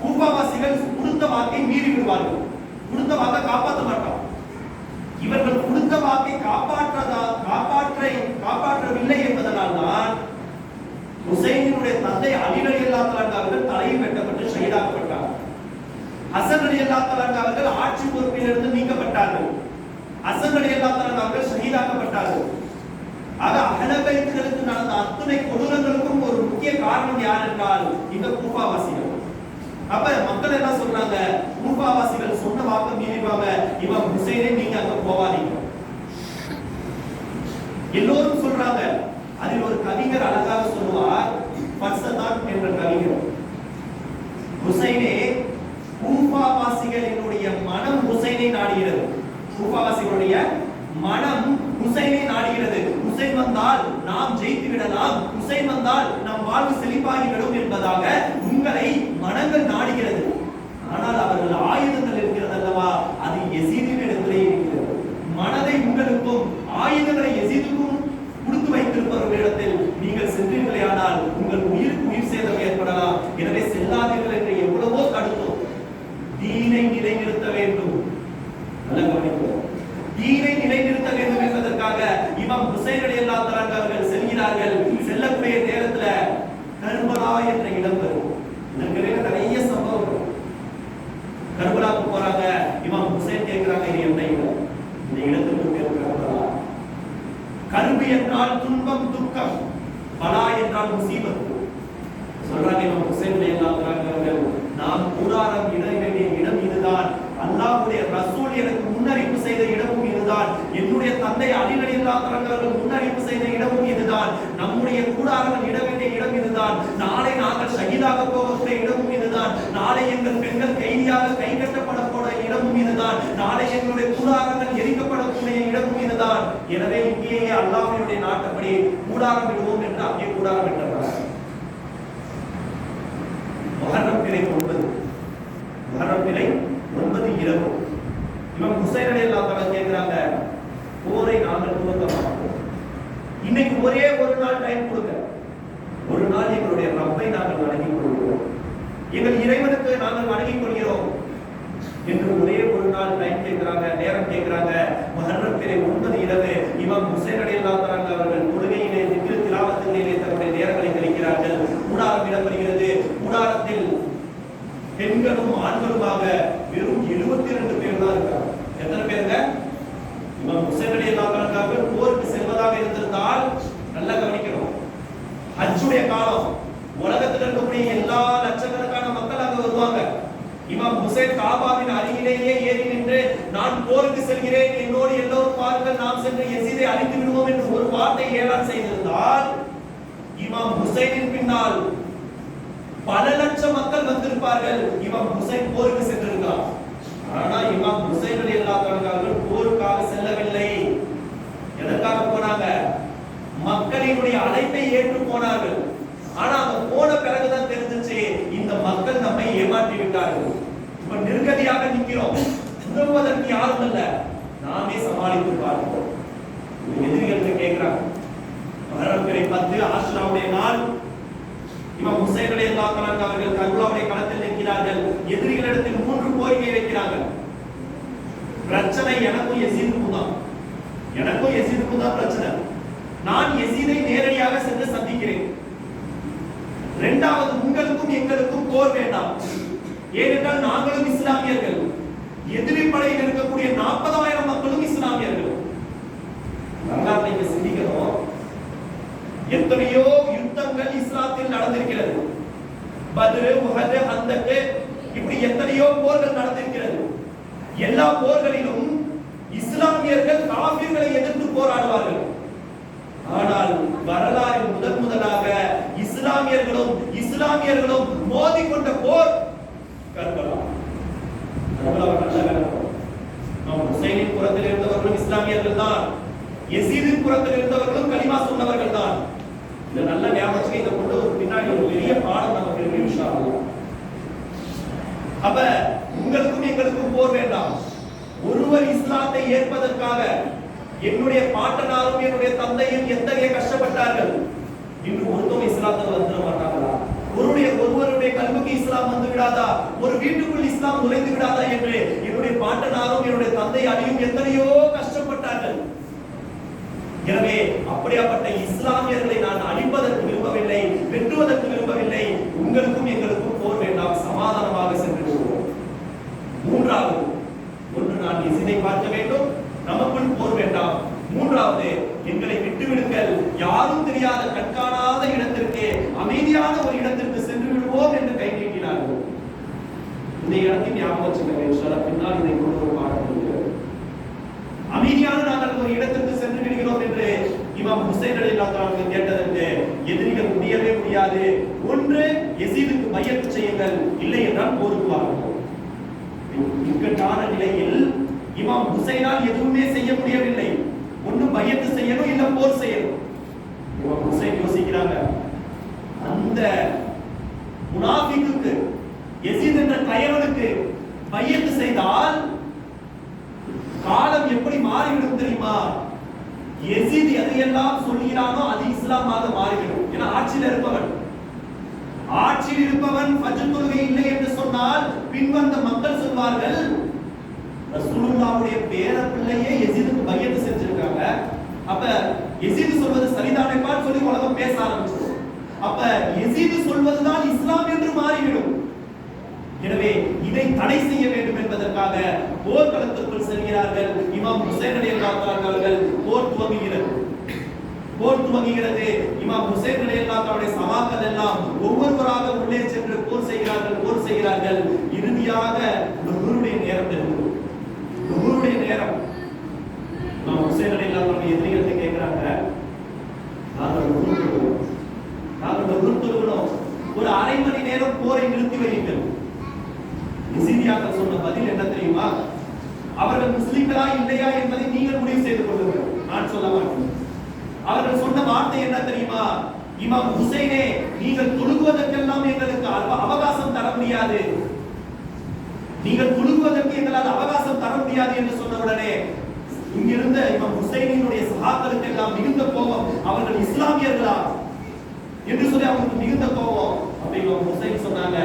கூபாவாசிகள் கொடுத்த வாக்கை மீறி விடுவார்கள், கொடுத்த வாக்கை காப்பாற்ற மாட்டார். இவர்கள் கொடுத்த வாக்கை காப்பாற்றவில்லை என்பதனால் தான் ஹுசைனுடைய தந்தை அலி ரலியல்லாஹு தஆலா அவர்கள் தலையில் வெட்டப்பட்டு ஷஹீதாக்கப்பட்டார். ஹசன் ரலியல்லாஹு தஆலா அவர்கள் ஆட்சி பொறுப்பிலிருந்து நீக்கப்பட்டார்கள். ஹசன் ரலியல்லாஹு தஆலா அவர்கள் ஷஹீதாக்கப்பட்டார்கள். ஆக அஹ்ல பைத்துகளுக்கு நடந்த அத்தனை கொடூரங்களுக்கும் ஒரு முக்கிய காரணம் யார் என்றால் இந்த கூஃபாவாசிகள். அப்ப மக்கள் என்ன சொல்றாங்க, கூஃபாவாசிகள் சொன்ன வாக்கு மீறிவாங்க, இமாம் ஹுசைனை நீங்க அங்க போவாதீங்க. எல்லோரும் சொல்றாங்க. அதில் ஒரு கவிஞர் அழகாக சொல்லுவார், ஃபர்சதான் என்ற கவிஞர், ஹுசைனே கூஃபாவாசிகளினுடைய மனம் ஹுசைனை நாடுகிறது, கூஃபாவாசிகளுடைய மனம் ஹுசைனை நாடுகிறது. ஹுசைன் வந்தால் நாம் ஜெயித்து விடலாம், ஹுசைன் வந்தால் நம் வாழ்வு செழிப்பாகிவிடும் என்பதாக உங்களை மனங்கள் நாடுகிறது. ஆனால் அவர்கள் ஆயுதங்கள் இருக்கிறது அல்லவா, அது யசீதின் இடத்திலே இருக்கிறது. மனதை உங்களுக்கும் ஆயுதங்களை யசீதுக்கும் கொடுத்து வைத்திருப்பவர்களிடத்தில் நீங்கள் சென்றீர்களே ஆனால் உங்கள் உயிருக்கு உயிர் சேதம் ஏற்படலாம். எனவே செல்லாதீர்கள் என்று எவ்வளவோ தடுத்தோம். தீனை நிலைநிறுத்த வேண்டும், நல்ல கவனிப்போம், தீனை நிலைநிறுத்த வேண்டும் என்பதற்காக இமாம் ஹுசைன் ரலியல்லாஹு தஆலா அவர்கள் செல்கிறார்கள். செல்லக்கூடிய நேரத்துல கர்பலா என்ற இடம் வரும். இதற்கு நிறைய சம்பவம். கர்பலாவுக்கு போறாங்க, இமாம் ஹுசைன் கேட்கிறாங்க, இது என்ன இடம்? இந்த இடத்துக்கு பேர் கர்பலா. கர்பு என்றால் துன்பம் துக்கம், பலா என்றால் முசீபத். சொல்றாங்க இமாம் ஹுசைன் ரலியல்லாஹு தஆலா அவர்கள், நாம் கூடாரம் இட வேண்டிய இடம் இதுதான், அல்லாஹ்வுடைய ரசூல் எனக்கு முன்னறிவிப்பு செய்த இடமும் இதுதான், என்னுடைய தந்தை அலி ரலியல்லாஹு தஆலா அவர்கள் முன்னறிவிப்பு செய்த இடமும் இதுதான், நம்முடைய கூடாரம் இட வேண்டிய இடம் இதுதான், நாளை நாங்கள் ஷஹீதாக போகக்கூடிய இடமும் இதுதான், நாளை எங்கள் பெண்கள் கைதியாக கை கட்டப்படக்கூடிய இடமும் இதுதான், நாளை எங்களுடைய கூடாரங்கள் எரிக்கப்படக்கூடிய இடமும் இதுதான். எனவே இங்கேயே அல்லாஹ்வுடைய நாட்டப்படி கூடாரம் இடுவோம் என்று அங்கே கூடாரம் இட்டார்கள். முஹர்ரம் பிறை 9, முஹர்ரம் பிறை 9 இரவு இமாம் ஹுசைன் ரலியல்லாஹு தஆலா கேக்குறாங்க, போரை நாங்கள் துவக்க மாட்டோம், இன்னைக்கு ஒரே ஒரு நாள் டைம் கொடுங்க, ஒரு நாள் எங்களுடைய ரப்பை நாங்கள் வணங்கிக் கொள்கிறோம், எங்கள் இறைவனுக்கு நாங்கள் வணங்கிக் கொள்கிறோம் என்று ஒரே ஒரு நாள் டைம் கேட்கிறாங்க, நேரம் கேட்கிறாங்க. முஹர்ரம் பிறை 9 இரவு இமாம் ஹுசைன் ரலியல்லாஹு தஆலா அவர்கள் தொழுகையிலே திக்ர் திலாவத்திலே தன்னுடைய நேரங்களை கழிக்கிறார்கள். கூடாரம் இடப்படுகிறது. கூடாரத்தில் பெண்களும் ஆண்களுமாக வெறும் 72 பேர் தான் இருக்காங்க. எத்தனை பேருங்க? இமாம் ஹுசைன் ரலியல்லாஹு தஆலா அவர்கள் போருக்கு செல்வதாக இருந்திருந்தால் நல்லா கவனிக்கணும், ஹஜ்ஜுடைய காலம், உலகத்தில் இருக்கக்கூடிய எல்லா லட்சக்கணக்கான மக்கள் அங்க வருவாங்க. இமாம் ஹுசைன் காபாவின் அருகிலேயே ஏறி நின்று, நான் போருக்கு செல்கிறேன், என்னோடு எல்லோரும் பாருங்கள், நாம் சென்று யசீதை அழித்து விடுவோம் என்று ஒரு வார்த்தை ஏலான் செய்திருந்தால் இமாம் ஹுசைனின் பின்னால் பல லட்சம் மக்கள் வந்திருப்பார்கள். இமாம் ஹுசைன் போருக்கு சென்றிருக்கிறார். ஆனால் இமாம் ஹுசைன் ரலியல்லாஹு தஆலா அவர்கள் போருக்காக செல்லவில்லை. எதற்காக போனாங்க? மக்களினுடைய அழைப்பை ஏற்று போனார்கள். ஆனா அங்க போன பிறகுதான் தெரிஞ்சிச்சு, இந்த மக்கள் நம்மை ஏமாற்றி விட்டார்கள். இப்ப நிர்கதியாக நிற்கிறோம், உதவுவதற்கு யாரும் இல்ல, நாமே சமாளித்து பார்ப்போம். எதிரிகளுக்கு கேட்கிறாங்க. முஹர்ரம் பிறை 10 ஆஷுராவுடைய நாள். இமாம் ஹுசைன் ரலியல்லாஹு தஆலா அவர்கள் கர்பலாவுடைய களத்தில் நிற்கிறார்கள். எதிரிகளிடத்தில் 3 கோரிக்கை வைக்கிறாங்க. பிரச்சனை எனக்கும் யசீதுக்கும் தான், எனக்கும் யசீதுக்கும் தான் பிரச்சனை. நான் யசீதை நேரடியாக சென்று சந்திக்கிறேன். இரண்டாவது, உங்களுக்கும் எங்களுக்கும் போர் வேண்டாம், ஏனென்றால் நாங்களும் இஸ்லாமியர்கள், எதிரி படையில் இருக்கக்கூடிய 40,000 மக்களும் இஸ்லாமியர்கள். வரலாற்றை நீங்க சிந்திக்கணும். எத்தனையோ யுத்தங்கள் இஸ்லாத்தில் நடந்திருக்கிறது. பத்ர், உஹத், ஹந்தக், இப்படி எத்தனையோ போர்கள் நடந்திருக்கிறது. எல்லா போர்களிலும் இஸ்லாமியர்கள் காஃபிர்களை எதிர்த்து போராடுவார்கள். ஆனால் வரலாறு முதலாக இஸ்லாமியர்களும் மோதிக்கொண்ட போர் கர்பலா. நாம் ஹுசைனின் புறத்தில் இருந்தவர்களும் இஸ்லாமியர்கள் தான், யசீதின் புறத்தில் இருந்தவர்களும் கலிமா சொன்னவர்கள் தான். இத நல்ல ஞாபகம், இத கொண்டு ஒரு பின்னாடி ஒரு பெரிய பாடம் நமக்கு இருக்கு இன்ஷா அல்லாஹ். அப்ப உங்களுக்கும் எங்களுக்கும் போர் வேண்டாம். ஒருவர் இஸ்லாத்தை ஏற்பதற்காக என்னுடைய பாட்டனாரும் என்னுடைய தந்தையும் எத்தகைய கஷ்டப்பட்டார்கள். இன்று ஒருத்தவங்க இஸ்லாத்துல வந்துட மாட்டாங்களா? ஒருவருடைய கல்விக்கு இஸ்லாம் வந்து விடாதா? ஒரு வீட்டுக்குள் இஸ்லாம் நுழைந்து விடாதா என்று என்னுடைய பாட்டனாரும் என்னுடைய தந்தை அடியும் எத்தனையோ கஷ்டப்பட்டார்கள். எனவே அப்படியாப்பட்ட இஸ்லாமியர்களை நான் அழிப்பதற்கு விரும்பவில்லை, வெட்டுவதற்கு விரும்பவில்லை. உங்களுக்கும் எங்களுக்கும் போர் வேண்டாம், சமாதானமாக சென்று விடுவோம். மூன்றாவது ஒன்று, நான் எசிதை பார்க்க வேண்டும், நமக்குள் போர் வேண்டாம். மூன்றாவது, எங்களை விட்டுவிடுங்கள், யாரும் தெரியாத கண்காணாத இடத்திற்கு, அமைதியான ஒரு இடத்திற்கு சென்று விடுவோம் என்று கை நீட்டினார்கள். இந்த இடத்தில் ஞாபகம் வச்சுக்கோங்க, பின்னால் இதை கொண்டு ஒரு பாடம் இருக்கிறது. அமைதியான நாங்கள் ஒரு இடத்திற்கு சென்று விடுகிறோம் என்று இமாம் ஹுசைன் ரலியல்லாஹு அன்ஹு கேட்டதற்கு எதிரிகள் முடியவே முடியாது, ஒன்று யஸீதுக்கு பைஅத் செய்யுங்கள், இல்லை என்றால் போருக்கு வாருங்கள். இக்கட்டான நிலையில் இமாம் ஹுசைனால் எதுவுமே செய்ய முடியவில்லை. ஒன்று பைஅத் செய்யணும், இல்ல போர் செய்யணும். இமாம் ஹுசைன் யோசிக்கிறாங்க, அந்த முனாஃபிக்குக்கு யஸீத் என்ற கயவனுக்கு பைஅத் செய்தால் காலம் எப்படி மாறிவிடும் தெரியுமா? யஸீத் எதையெல்லாம் சொல்கிறானோ அது இஸ்லாமாக மாறிவிடும். ஏன்னா ஆட்சியில் இருப்பவன் ஃபஜ்ர் தொழுகை இல்லை என்று சொன்னால் பின்வந்த மக்கள் சொல்வார்கள், ரசூலுல்லாஹ்வுடைய பேர பிள்ளையே யஸீதுக்கு பைஅத் செஞ்சிருக்காங்க, அப்ப யஸீத் சொல்வது சரிதானே பார் சொல்லி உலகம் பேச ஆரம்பிச்சிடும். அப்ப யஸீத் சொல்வதுதான் இஸ்லாம் என்று மாறிவிடும். எனவே இதை தடை செய்ய வேண்டும் என்பதற்காக போர்க்களத்திற்குள் செல்கிறார்கள். இமாம் ஹுசைன் ரலியல்லாஹு அன்ஹு அவர்கள் போர் துவங்குகிறது. இமாம் ஹுசைன் ரலியல்லாஹு அன்ஹுடைய சகாக்கள் எல்லாம் ஒவ்வொருவராக உள்ளே சென்று போர் செய்கிறார்கள். இறுதியாக லுஹுருடைய நேரம் வருகிறது. லுஹுருடைய நேரம் இமாம் ஹுசைன் ரலியல்லாஹு அன்ஹு எதிரிகளை கேட்கிறாங்க, நாங்கள் லுஹுர் தொழுகிறோம், ஒரு அரை மணி நேரம் போரை நிறுத்தி வையுங்கள். யஸீதியாக்கள் சொன்ன பதில் என்ன தெரியுமா? அவர்கள் முஸ்லிம்களா இல்லையா என்பதை நீங்கள் முடிவு செய்து கொள்ளுங்கள், நான் சொல்ல மாட்டேன். அவர்கள் சொன்ன வார்த்தை என்ன தெரியுமா? இமாம் ஹுசைனே, நீங்கள் தொழுகுவதற்கெல்லாம் எங்களுக்கு அவகாசம் தர முடியாது, நீங்கள் தொழுகுவதற்கு எங்களால் அவகாசம் தர முடியாது என்று சொன்ன உடனே இங்கிருந்த இமாம் ஹுசைனினுடைய சகாக்களுக்கு எல்லாம் மிகுந்த கோபம். அவர்கள் இஸ்லாமியர்களா என்று சொல்லி அவங்களுக்கு மிகுந்த கோபம். இமாம் ஹுசைன் சொன்னாங்க,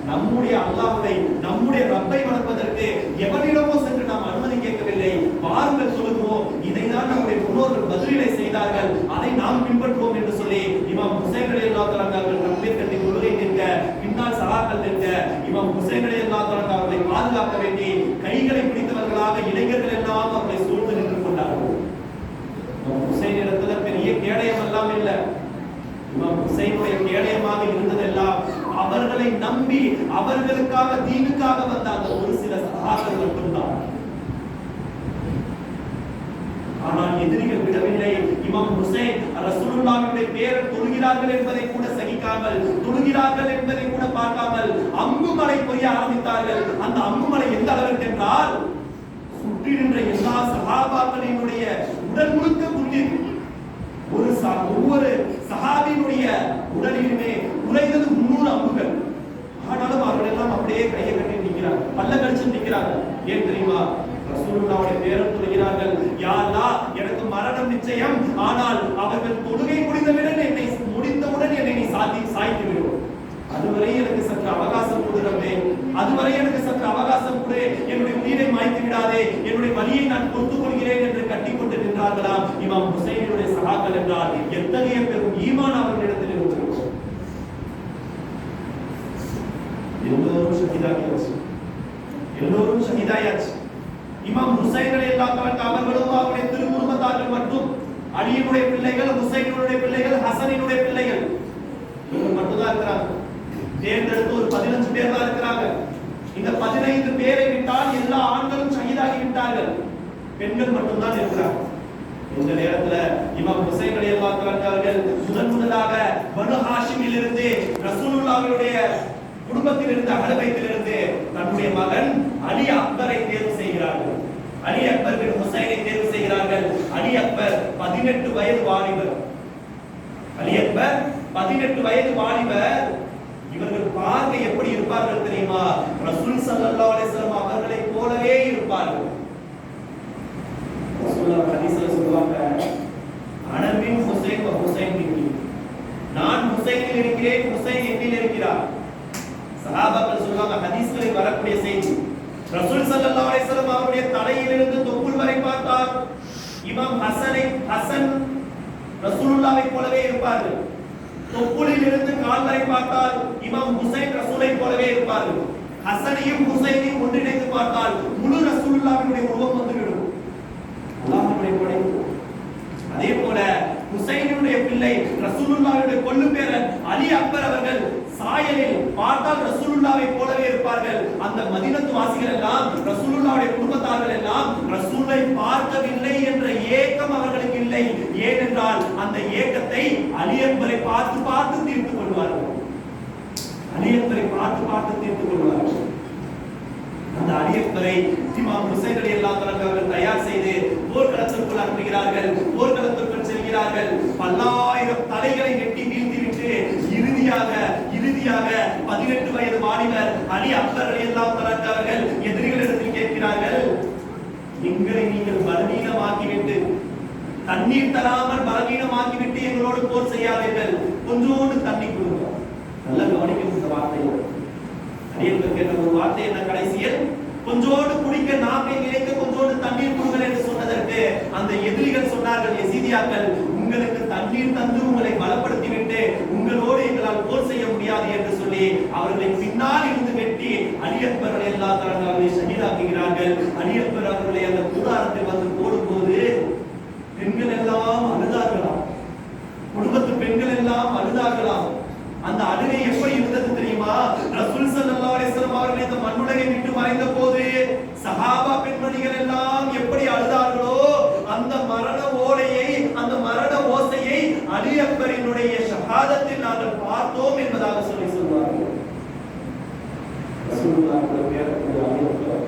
நம்முடைய அல்லாஹ்வை, நம்முடைய ரப்பை வணங்குவதற்கு எவரிடமோ சென்று நாம் அனுமதி கேட்கவில்லை, வாருங்கள் சொல்லுவோம், இதைதான் நம்முடைய முன்னோர்கள் பதிலை செய்தார்கள், அதை நாம் பின்பற்றுவோம் என்று சொல்லி இமாம் ஹுசைன் ரலியல்லாஹு அன்ஹு அவர்கள் தக்பீர் கட்டி தொழுகை நிற்க, பின்னால் சகாக்கள் நிற்க, இமாம் ஹுசைன் ரலியல்லாஹு அன்ஹு அவர்களை பாதுகாக்க வேண்டி கைகளை பிடித்தவர்களாக இளைஞர்கள் எல்லாம் அவர்களை சூழ்ந்து நின்று கொண்டார்கள். இமாம் ஹுசைன் இடத்துல பெரிய கேடயம் எல்லாம் இல்லை. இமாம் ஹுசைனுடைய கேடயமாக இருந்ததெல்லாம் அவர்களை நம்பி அவர்களுக்காக தீனுக்காக வந்த அந்த ஒரு சில சகாக்கள் மட்டும்தான். ஆனால் எதிரிகள் விடவில்லை. இமாம் ஹுசைன் ரசூலுல்லாஹ்வுடைய பேரில் தொழுகிறார்கள் என்பதை கூட சகிக்காமல், தொழுகிறார்கள் என்பதை கூட பார்க்காமல் அம்புமலை பொய்ய ஆரம்பித்தார்கள். அந்த அம்புமலை எந்த அளவிற்கு என்றால், சுற்றி நின்ற எல்லா சஹாபாக்களினுடைய உடல் முழுக்க குத்தியது. ஒவ்வொரு சஹாபியினுடைய உடலிலுமே குறைந்தது 300 அம்புகள். ஆனாலும் அவர்கள் எல்லாம் அப்படியே கையை கட்டி நிற்கிறாங்க, பல்ல கடிச்சு நிற்கிறாங்க. ஏன் தெரியுமா? ரசூலுல்லாஹ்வுடைய பேரில் தொழுகிறார்கள். யா அல்லாஹ், எனக்கு மரணம் நிச்சயம், ஆனால் அவர்கள் தொழுகை முடிந்தவுடன் என்னை நீ சாய்த்து விடு, அதுவரை எனக்கு சற்று அவகாசம் கொடுக்கிறே, அதுவரை எனக்கு சற்று அவகாசம் கொடு, என்னுடைய உயிரை மாய்த்து விடாதே, என்னுடைய வலியை நான் பொறுத்துக் கொள்கிறேன் என்று கட்டிக்கொண்டு நின்றார்களாம் இமாம் ஹுசைனுடைய சகாக்கள். என்றால் எத்தகைய பெரும் ஈமான் அவர்களிடத்தில் இருந்தது. எல்லோரும் ஷஹீதாயாச்சு. இமாம் ஹுசைன் ரலியல்லாஹு அன்ஹு அவர்களும் அவருடைய திருக்குடும்பத்தார்கள் மற்றும் அலியினுடைய பிள்ளைகள், ஹுசைனுடைய பிள்ளைகள், ஹசனினுடைய பிள்ளைகள் மட்டும்தான் இருக்கிறாங்க. தேர்ந்தெடுத்து ஒரு 15 பேர் தான் இருக்கிறாங்க. இந்த 15 பேரை விட்டால் எல்லா ஆண்களும் ஷஹீதாகி விட்டார்கள், பெண்கள் மட்டும்தான் இருக்கிறாங்க. இந்த நேரத்துல இமாம் ஹுசைன் ரலியல்லாஹு அன்ஹு அவர்கள் முதலாக பனு ஹாஷிமில் இருந்து, ரசூலுல்லாஹ்வுடைய குடும்பத்தில் இருந்து, அஹ்ல் பைத்தில் இருந்து தன்னுடைய மகன் அலி அக்பரை தேர்வு செய்கிறார்கள். அலி அக்பர் பின் ஹுசைனை தேர்வு செய்கிறார்கள். அலி அக்பர் 18 வயது வாலிபர். அலி அக்பர் 18 வயது வாலிபர். இவர்கள் பார்க்க எப்படி இருப்பார்கள் தெரியுமா? ரசூல் ஸல்லல்லாஹு அலைஹி வஸல்லம் அவர்களை போலவே இருப்பார்கள். ரசூலுல்லாஹ் ஹதீஸ்ல சொல்வாங்க, அனபின் ஹுசைன் வ ஹுசைன் பின், நான் ஹுசைனில் இருக்கிறேன், ஹுசைன் என்னில் இருக்கிறார். சஹாபாக்கள் சொல்வாங்க, ஹதீஸ்களில் வரக்கூடிய செய்தி, ரசூல் ஸல்லல்லாஹு அலைஹி வஸல்லம் அவருடைய தலையிலிருந்து தொப்புள் வரை பார்த்தால் இமாம் ஹசன் ரசூலுல்லாஹை போலவே இருப்பார்கள். தொப்புளில் இருந்து கால் வரை பார்த்தால் இமாம் ஹுசைன் ரசூலை போலவே இருப்பார்கள். ஹசனையும் ஹுசைனையும் ஒன்றிணைத்து பார்த்தால் முழு ரசூலுல்லாஹ்வுடைய உருவம் வந்துவிடும். அல்லாஹ்வுடைய படைப்பு. அதே போல ஹுசைனுடைய பிள்ளை ரசூலுல்லாஹ்வுடைய கொள்ளு பேரன் அலி அக்பர் அவர்கள் சாயலில் பார்த்தால் ரசூலுல்லாஹ்வை போலவே இருப்பார்கள். அந்த மதீனத்து வாசிகள் எல்லாம், ரசூலுல்லாஹ்வுடைய குடும்பத்தார்கள் எல்லாம் ரசூலை பார்க்கவில்லை என்ற ஏக்கம் அவர்களுக்கு இல்லை. ஏனென்றால் அந்த ஏக்கத்தை அலி அக்பரை பார்த்து பார்த்து தீர்த்துக் கொள்வார்கள். அலி அக்பரை பார்த்து பார்த்து தீர்த்துக் கொள்வார்கள். அந்த அலி அக்பரை இமாம் ஹுசைன் ரலியல்லாஹு அன்ஹு அவர்கள் தயார் செய்து போர்க்களத்திற்குள் அனுப்புகிறார்கள். போர்க்களத்திற்குள் செல்கிறார்கள். பல்லாயிரம் தலைகளை வெட்டி வீழ்த்திவிட்டு இறுதியாக 18 வயது வாலிபர் அலி அக்பர் ரலியல்லாஹு அன்ஹு அவர்கள் எதிரிகளிடத்தில் கேட்கிறார்கள், எங்களை நீங்கள் பலவீனமாக்கிவிட்டு, தண்ணீர் தராமல் பலவீனமாக்கிவிட்டு எங்களோடு போர் செய்யாதீர்கள், கொஞ்சோடு தண்ணி கொடுங்க. நல்ல கவனிக்கும் இந்த வார்த்தையோடு அடியேன் கேட்ட ஒரு வார்த்தை என்ன, கடைசியில் கொஞ்சோடு குடிக்க நாக்கை நிலைக்க கொஞ்சோடு தண்ணீர் கொடுங்கள் என்று சொன்னதற்கு அந்த எதிரிகள் சொன்னார்கள், எசீதியாக்கள், உங்களுக்கு தண்ணீர் தந்து உங்களை பலப்படுத்தி விட்டு உங்களோடு எங்களால் போர் செய்ய முடியாது என்று சொல்லி அவர்களை பின்னால் இருந்து வெட்டி அலி அக்பர் ரலியல்லாஹு தஆலா அவர்களை ஷஹீதாக்குகிறார்கள். அலி அக்பர் அவர்களை அந்த கூடாரத்தில் வந்து போடும்போது பெண்கள் எல்லாம் அழுதார்களாம். குடும்பத்து பெண்கள் எல்லாம் அழுதார்களாம். அந்த அழுகை எப்படி இருந்தது தெரியுமா? ரசூல் ஸல்லல்லாஹு அலைஹி வஸல்லம் அவர்கள் இந்த மண்ணுலகை விட்டு மறைந்த போது சஹாபா பெண்மணிகள் எல்லாம் எப்படி அழுதார்களோ அந்த மரண ஓலையை, அந்த மரண ஓசையை அலி அக்பரினுடைய ஷஹாதத்தில் நாங்கள் பார்த்தோம் என்பதாக சொல்வார்கள். ரசூலுல்லாஹ்வுடைய பேரக்குடி அலி அக்பர்,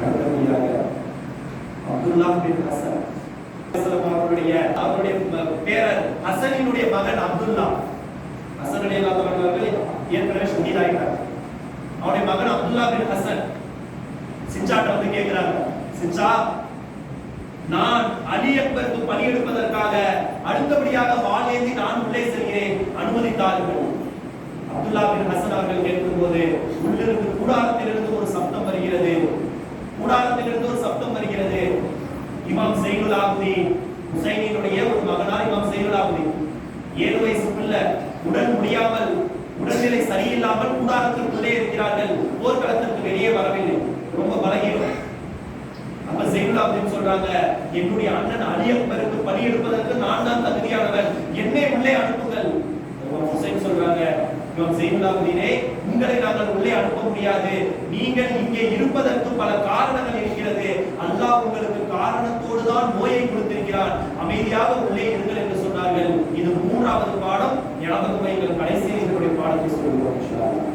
அடுத்தபடியாக அப்துல்லாஹ் பின் ஹசன் அவருடைய பேரர் ஹசனினுடைய மகன் அப்துல்லா. ஹசன் ரலியல்லாஹு அன்ஹு அவர்கள் ஏற்கனவே ஷஹீதாயிட்டார். அவருடைய மகன் அப்துல்லா பின் ஹசன் சிஞ்சாட்ட வந்து கேட்கிறாங்க, சிஞ்சா, நான் அலி அக்பருக்கு பணியெடுப்பதற்காக அடுத்தபடியாக வாளேந்தி நான் உள்ளே செல்கிறேன், அனுமதித்தார்கள். அப்துல்லா பின் ஹசன் அவர்கள் கேட்கும்போது உள்ளிருந்து கூடாரத்திலிருந்து ஒரு சப்தம் வருகிறது. கூடாரத்திலிருந்து ஒரு சப்தம் வருகிறது. இமாம் ஸைனுல் ஆபிதீன், ஹுசைனினுடைய ஒரு மகனார் இமாம் ஸைனுல் ஆபிதீன், 7 வயசு பிள்ளை, உடல் முடியாமல், உடல்நிலை சரியில்லாமல் கூடாரத்திற்குள்ளே இருக்கிறார்கள். போர்க்களத்திற்கு வெளியே வரவில்லை, ரொம்ப பலகீனம். அப்ப ஸைனுல் ஆபிதீன் சொல்றாங்க, என்னுடைய அண்ணன் அலி அக்பருக்கு பணி எடுப்பதற்கு நான் தான் தகுதியானவர், என்னை உள்ளே அனுப்புங்கள். ஹுசைன் சொல்றாங்க, இமாம் ஸைனுல் ஆபிதீனே, உங்களை நாங்கள் உள்ளே அனுப்ப முடியாது, நீங்கள் இங்கே இருப்பதற்கு பல காரணங்கள் இருக்கிறது. அல்லாஹ் உங்களுக்கு காரணத்தோடு தான் நோயை கொடுத்திருக்கிறான், அமைதியாக உள்ளே இருங்கள் என்று சொன்னார்கள். இது 3வது பாடம். ஞாபகம் வையுங்கள், கடைசியில் இதனுடைய பாடத்தை சொல்லுவோம் இன்ஷா அல்லாஹ்.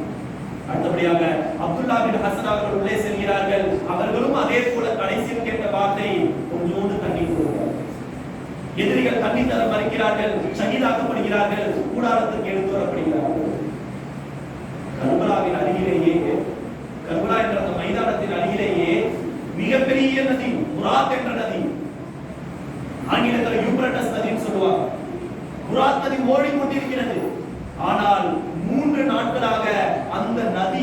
அடுத்தபடியாக அப்துல்லா பின் ஹசன் அவர்கள் உள்ளே செல்கிறார்கள். அவர்களும் அதே போல கடைசியில் கேட்ட வார்த்தை, கொஞ்சோண்டு தண்ணீர் கொடுங்க. எதிரிகள் தண்ணீர் தர மறுக்கிறார்கள், ஷஹீதாக்கப்படுகிறார்கள், கூடாரத்துக்கு எடுத்து வரப்படுகிறார்கள். கர்பலாவின் அருகிலேயே, கர்பலா என்ற அந்த மைதானத்தின் அருகிலேயே மிகப்பெரிய நதி புராத் என்ற நதி, ஆங்கிலத்தில் யூப்ரட்டஸ் நதின்னு சொல்லுவாங்க. புராத் நதி ஓடிக்கொண்டிருக்கிறது. ஆனால் 3 நாட்களாக அந்த நதி